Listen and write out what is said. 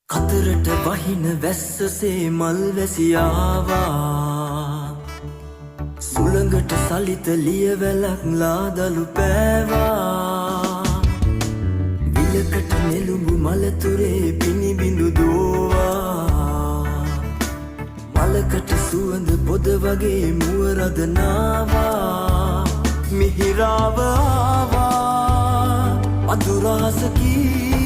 කතරට වහින වැස්සසේ මල් වැසියාවා සුළඟට සලිත ලියවැලක් ලාදලු පෑවා විලකට නෙළුඹු මලතුරේ පිනිබිඳු දෝවා මලකට සුවඳ පොද වගේ මුවරද නාවා මිහිරාව ආවා අදුරහසකී